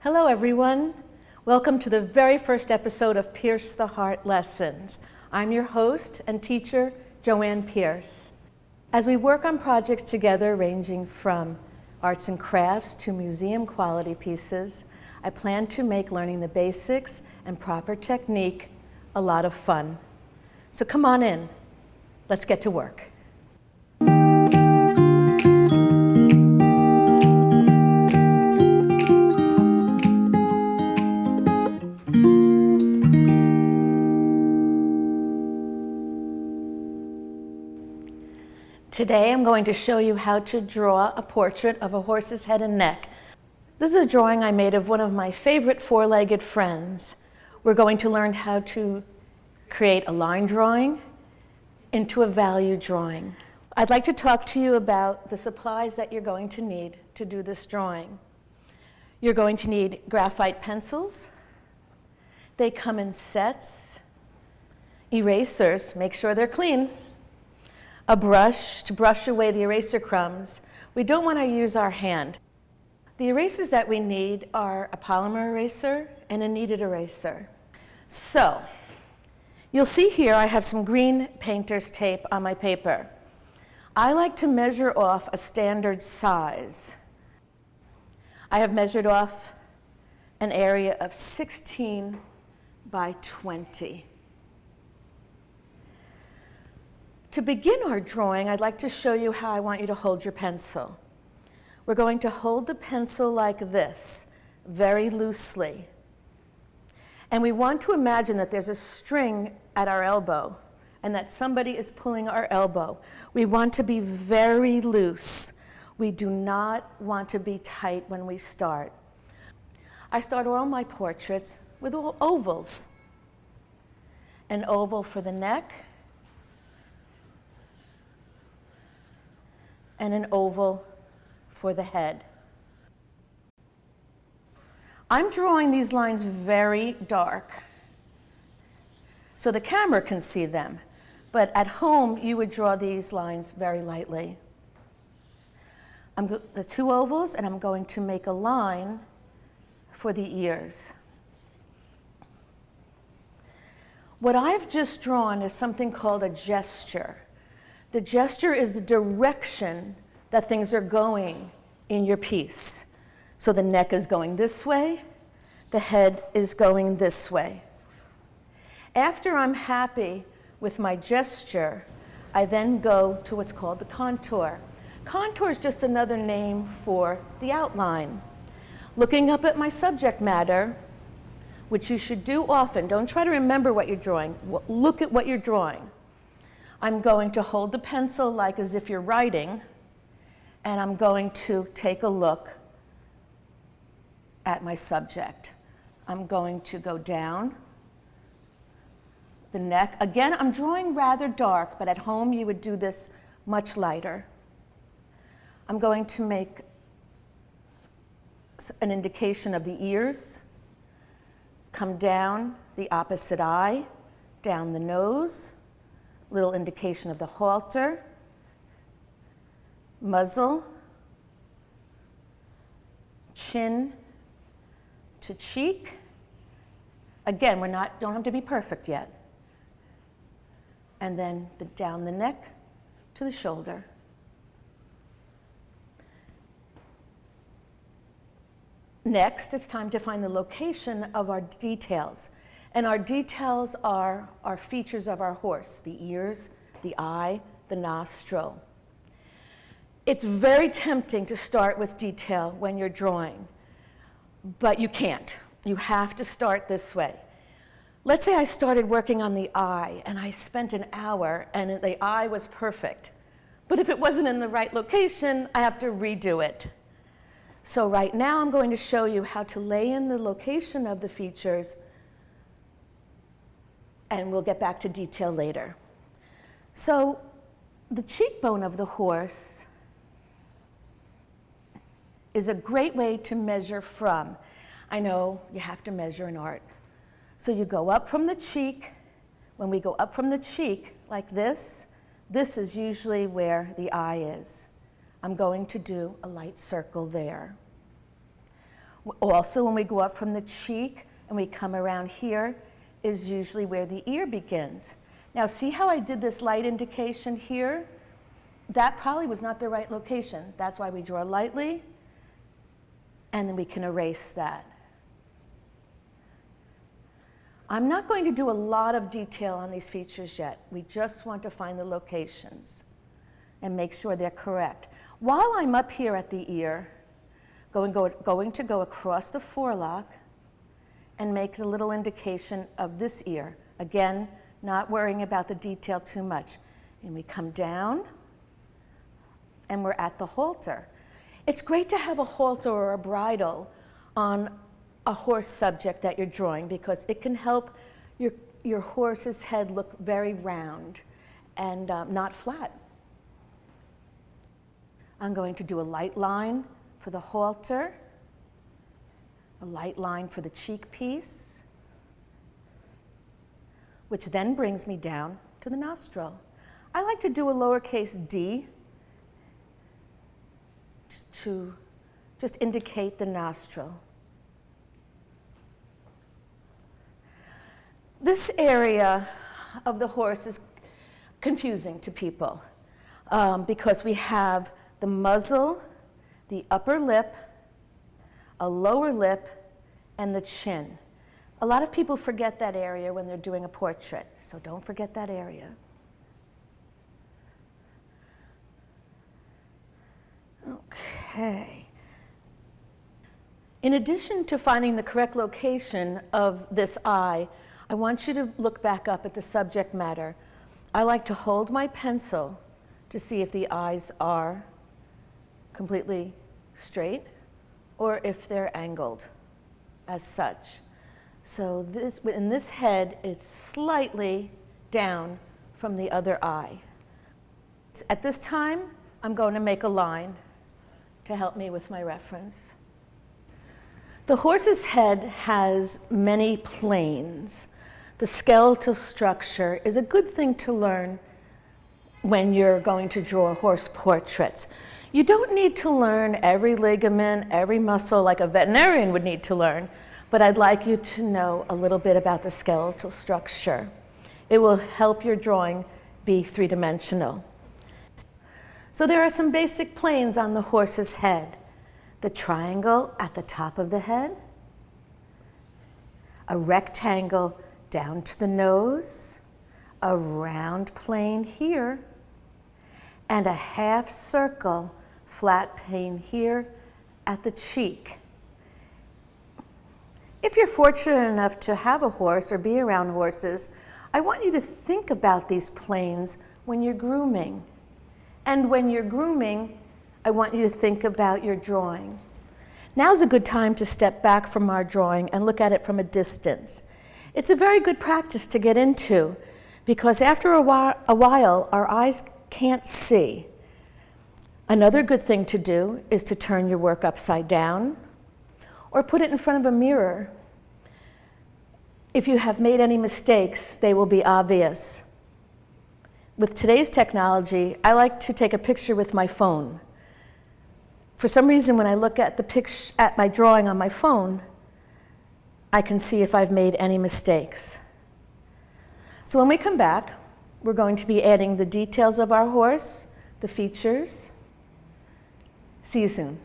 Hello everyone. Welcome to the very first episode of Pierce the Heart Lessons. I'm your host and teacher, Joanne Pierce. As we work on projects together ranging from arts and crafts to museum quality pieces, I plan to make learning the basics and proper technique a lot of fun. So come on in, let's get to work. Today I'm going to show you how to draw a portrait of a horse's head and neck. This is a drawing I made of one of my favorite four-legged friends. We're going to learn how to create a line drawing into a value drawing. I'd like to talk to you about the supplies that you're going to need to do this drawing. You're going to need graphite pencils. They come in sets. Erasers, make sure they're clean. A brush to brush away the eraser crumbs. We don't want to use our hand. The erasers that we need are a polymer eraser and a kneaded eraser. So, you'll see here I have some green painter's tape on my paper. I like to measure off a standard size. I have measured off an area of 16 by 20. To begin our drawing, I'd like to show you how I want you to hold your pencil. We're going to hold the pencil like this, very loosely. And we want to imagine that there's a string at our elbow and that somebody is pulling our elbow. We want to be very loose. We do not want to be tight when we start. I start all my portraits with ovals. An oval for the neck, and an oval for the head. I'm drawing these lines very dark so the camera can see them, but at home you would draw these lines very lightly. The two ovals, and I'm going to make a line for the ears. What I've just drawn is something called a gesture. The gesture is the direction that things are going in your piece. So the neck is going this way, the head is going this way. After I'm happy with my gesture, I then go to what's called the contour. Contour is just another name for the outline. Looking up at my subject matter, which you should do often, don't try to remember what you're drawing, look at what you're drawing. I'm going to hold the pencil like as if you're writing, and I'm going to take a look at my subject. I'm going to go down the neck. Again, I'm drawing rather dark, but at home you would do this much lighter. I'm going to make an indication of the ears, come down the opposite eye, down the nose, little indication of the halter, muzzle, chin to cheek. Again, don't have to be perfect yet. And then down the neck to the shoulder. Next, it's time to find the location of our details. And our details are our features of our horse, the ears, the eye, the nostril. It's very tempting to start with detail when you're drawing, but you can't. You have to start this way. Let's say I started working on the eye and I spent an hour and the eye was perfect. But if it wasn't in the right location, I have to redo it. So right now I'm going to show you how to lay in the location of the features, and we'll get back to detail later. So the cheekbone of the horse is a great way to measure from. I know you have to measure in art. So you go up from the cheek. When we go up from the cheek like this is usually where the eye is. I'm going to do a light circle there. Also, when we go up from the cheek and we come around here is usually where the ear begins. Now, see how I did this light indication here? That probably was not the right location. That's why we draw lightly, and then we can erase that. I'm not going to do a lot of detail on these features yet. We just want to find the locations and make sure they're correct. While I'm up here at the ear, going to go across the forelock and make the little indication of this ear. Again, not worrying about the detail too much. And we come down, and we're at the halter. It's great to have a halter or a bridle on a horse subject that you're drawing because it can help your horse's head look very round and not flat. I'm going to do a light line for the halter, a light line for the cheek piece, which then brings me down to the nostril. I like to do a lowercase d to just indicate the nostril. This area of the horse is confusing to people because we have the muzzle, the upper lip, a lower lip, and the chin. A lot of people forget that area when they're doing a portrait, so don't forget that area. Okay. In addition to finding the correct location of this eye, I want you to look back up at the subject matter. I like to hold my pencil to see if the eyes are completely straight or if they're angled as such. So in this head, it's slightly down from the other eye. At this time, I'm going to make a line to help me with my reference. The horse's head has many planes. The skeletal structure is a good thing to learn when you're going to draw horse portraits. You don't need to learn every ligament, every muscle like a veterinarian would need to learn, but I'd like you to know a little bit about the skeletal structure. It will help your drawing be three-dimensional. So there are some basic planes on the horse's head. The triangle at the top of the head, a rectangle down to the nose, a round plane here, and a half circle flat plane here at the cheek. If you're fortunate enough to have a horse or be around horses, I want you to think about these planes when you're grooming. And when you're grooming, I want you to think about your drawing. Now's a good time to step back from our drawing and look at it from a distance. It's a very good practice to get into because after a while, our eyes can't see. Another good thing to do is to turn your work upside down or put it in front of a mirror. If you have made any mistakes, they will be obvious. With today's technology, I like to take a picture with my phone. For some reason, when I look at at my drawing on my phone, I can see if I've made any mistakes. So when we come back, we're going to be adding the details of our horse, the features. See you soon.